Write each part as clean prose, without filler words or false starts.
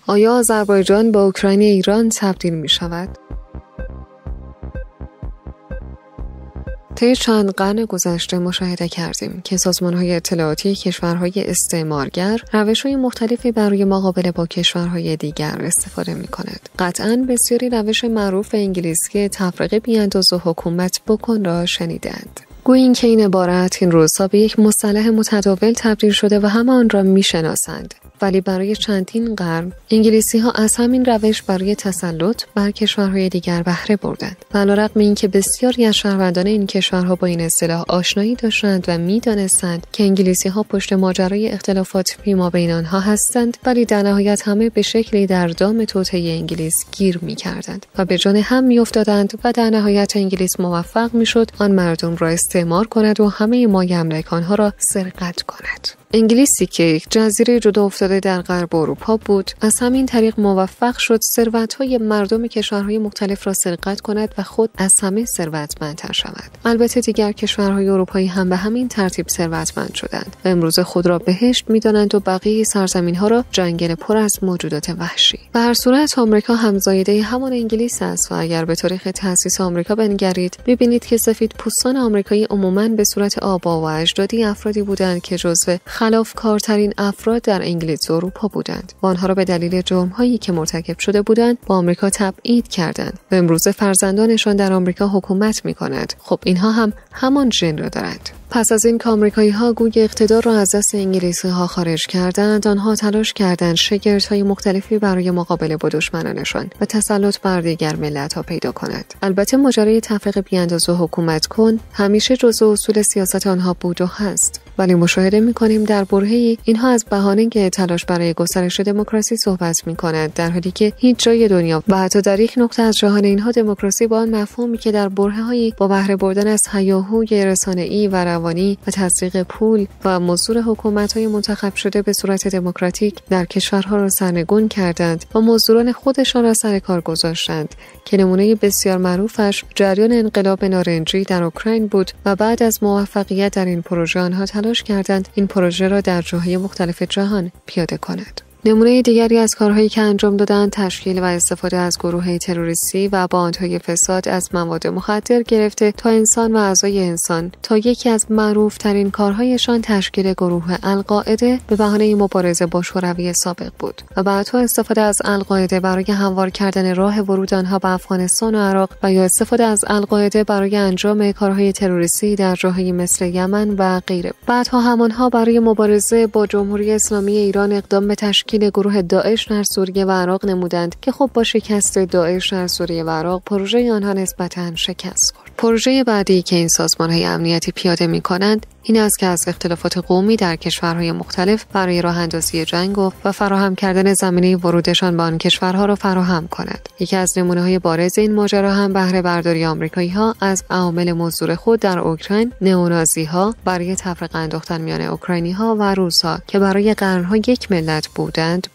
آیا آذربایجان به اوکراین ایران تبدیل می شود؟ طی چند قرن گذشته مشاهده کردیم که سازمان‌های اطلاعاتی کشورهای استعمارگر روش‌های مختلفی برای مقابله با کشورهای دیگر استفاده می‌کند. قطعاً بسیاری روش معروف انگلیسی تفرقه بی‌انداز و حکومت بکن را شنیدند. گویی اینکه این عبارت این روزها به یک مصطلح متداول تبدیل شده و همه آن را می‌شناسند. ولی برای چندین قرن انگلیسی‌ها از همین روش برای تسلط بر کشورهای دیگر بهره بردند. علی‌رغم اینکه بسیاری از شهروندان این کشورها با این اصطلاح آشنایی داشتند و می‌دانستند که انگلیسی‌ها پشت ماجرای اختلافات فیما بین آنها هستند، ولی در نهایت همه به شکلی در دام توطئه انگلیس گیر می‌کردند و به جان هم می‌افتادند و در نهایت انگلیس موفق می‌شد آن مردم را استعمار کند و همه مایه املاک‌ها را سرقت کند. انگلیسی که یک جزیره جدا افتاده در غرب اروپا بود، از همین طریق موفق شد ثروت‌های مردم کشورهای مختلف را سرقت کند و خود از همه ثروتمندتر شود. البته دیگر کشورهای اروپایی هم به همین ترتیب ثروتمند شدند و امروز خود را بهشت می‌دانند و بقیه سرزمین‌ها را جنگل پر از موجودات وحشی. به هر صورت آمریکا همزایده همان انگلیس است و اگر به تاریخ تأسیس آمریکا بنگرید، می‌بینید که سفیدپوستان آمریکایی عموماً به صورت آبا و اجدادی افرادی بودند که جزو خلافکارترین افراد در انگلیس و اروپا بودند و آنها را به دلیل جرم‌هایی که مرتکب شده بودند با آمریکا تبعید کردند و امروز فرزندانشان در آمریکا حکومت می‌کنند. خب اینها هم همان ژن را دارند. پس از این که آمریکایی‌ها گوی اقتدار را از دست انگلیسی‌ها خارج کردند، آنها تلاش کردند شگردهای مختلفی برای مقابله با دشمنانشان و تسلط بر دیگر ملت‌ها پیدا کند. البته ماجرای تفرقه بی‌انداز و حکومت کن همیشه جزء اصول سیاست آنها بود و هست، ولی مشاهده می‌کنیم در برهه‌ای اینها از بهانه تلاش برای گسترش دموکراسی صحبت می‌کنند، در حالی که هیچ جای دنیا و حتی در یک نقطه از جهان اینها دموکراسی با آن مفهومی که در برهه‌هایی با بهره بردن از هیاهوی رسانه‌ای و روانی و تزریق پول و مزدور حکومت‌های منتخب شده به صورت دموکراتیک در کشورها را سرنگون کردند و مزدوران خودشان را سر کار گذاشتند که نمونه بسیار معروفش جریان انقلاب نارنجی در اوکراین بود و بعد از موفقیت در این پروژه آنها تلاش کردند این پروژه را در جاهای مختلف جهان پیاده کنند. نمونه دیگری از کارهایی که انجام دادند تشکیل و استفاده از گروه‌های تروریستی و باندهای فساد از مواد مخدر گرفته تا انسان و اعضای انسان تا یکی از معروف‌ترین کارهایشان تشکیل گروه القاعده به بهانه مبارزه با شوروی سابق بود و بعدها استفاده از القاعده برای هموار کردن راه ورود آنها به افغانستان و عراق و یا استفاده از القاعده برای انجام کارهای تروریستی در جاهایی مثل یمن و غیره. بعدها همانها برای مبارزه با جمهوری اسلامی ایران اقدام به تشکیل گروه داعش در سوریه و عراق نمودند که خب با شکست داعش در سوریه و عراق پروژه آنها نسبتاً شکست خورد. پروژه بعدی که این سازمان‌های امنیتی پیاده می‌کنند این است که از اختلافات قومی در کشورهای مختلف برای راه اندازی جنگ و فراهم کردن زمینه ورودشان به آن کشورها را فراهم کند. یکی از نمونه‌های بارز این ماجرا هم بهره برداری آمریکایی‌ها از عوامل مزدور خود در اوکراین، نئونازی‌ها برای تفرقه انداختن میان اوکراینی‌ها و روس‌ها که برای قرن‌ها یک ملت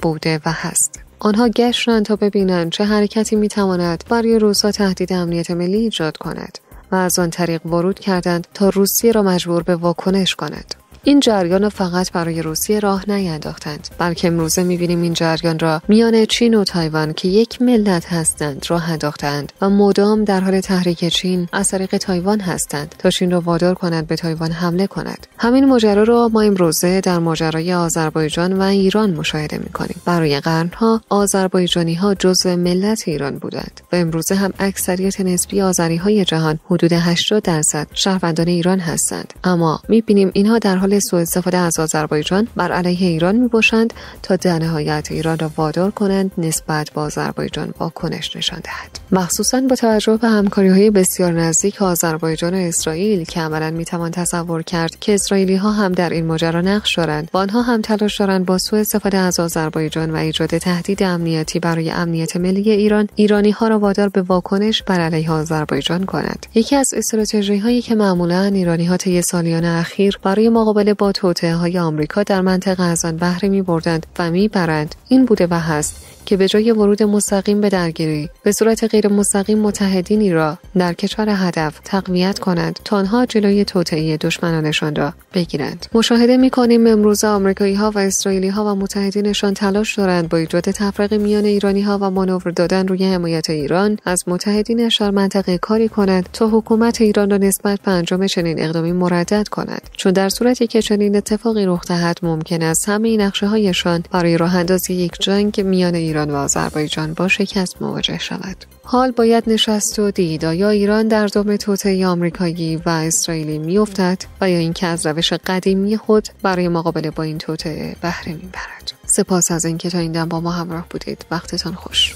بوده و هست. آنها گشتند تا ببینند چه حرکتی می‌تواند برای روس‌ها تهدید امنیت ملی ایجاد کند و از آن طریق ورود کردند تا روسیه را مجبور به واکنش کند. این جریان را فقط برای روسیه راه نینداختند، بلکه امروزه می‌بینیم این جریان را میان چین و تایوان که یک ملت هستند راه انداختند و مدام در حال تحریک چین از طریق تایوان هستند تا چین را وادار کنند به تایوان حمله کند. همین ماجرا را ما امروزه در ماجرای آذربایجان و ایران مشاهده می‌کنیم. برای قرن‌ها آذربایجانی‌ها جزو ملت ایران بودند و امروزه هم اکثریت نسبی آذری‌های جهان حدود 80% شهروندان ایران هستند. اما می‌بینیم اینها در حال سوء استفاده از آذربایجان بر علیه ایران می‌باشند تا در نهایت ایران را وادار کنند نسبت به آذربایجان واکنش نشان دهد. مخصوصاً با توجه به همکاری‌های بسیار نزدیک آذربایجان و اسرائیل که عملاً می‌توان تصور کرد که اسرائیلی‌ها هم در این ماجرا نقش دارند و آنها هم تلاش دارند با سوء استفاده از آذربایجان و ایجاد تهدید امنیتی برای امنیت ملی ایران، ایرانی‌ها را وادار به واکنش بر علیه آذربایجان کنند. یکی از استراتژی‌هایی که معمولاً ایرانی‌ها طی سالیان اخیر برای مقابله با توطئه‌های آمریکا در منطقه از آن بهره می‌بردند و می‌برند این بوده و هست که به جای ورود مستقیم به درگیری به صورت غیر غیر مستقیم متحدینی را در کشور هدف تقویت کنند تا آنها جلوی توطئه دشمنانشان را بگیرند. مشاهده می‌کنیم امروز آمریکایی‌ها و اسرائیلی‌ها و متحدینشان تلاش دارند با ایجاد تفرقه میان ایرانی‌ها و مانور دادن روی حمایت ایران از متحدینش در منطقه کاری کنند تا حکومت ایران را نسبت به انجام چنین اقدامی مردد کند، چون در صورتی که چنین اتفاقی رخ دهد ممکن است همه نقشه‌هایشان برای راه اندازی یک جنگ میان ایران و آذربایجان با شکست مواجه شود. حال باید نشست و دید آیا ایران در دام توطئه آمریکایی و اسرائیلی میافتد و یا اینکه از روش قدیمی خود برای مقابله با این توطئه بهره میبرد. سپاس از اینکه تا این دم با ما همراه بودید. وقتتان خوش.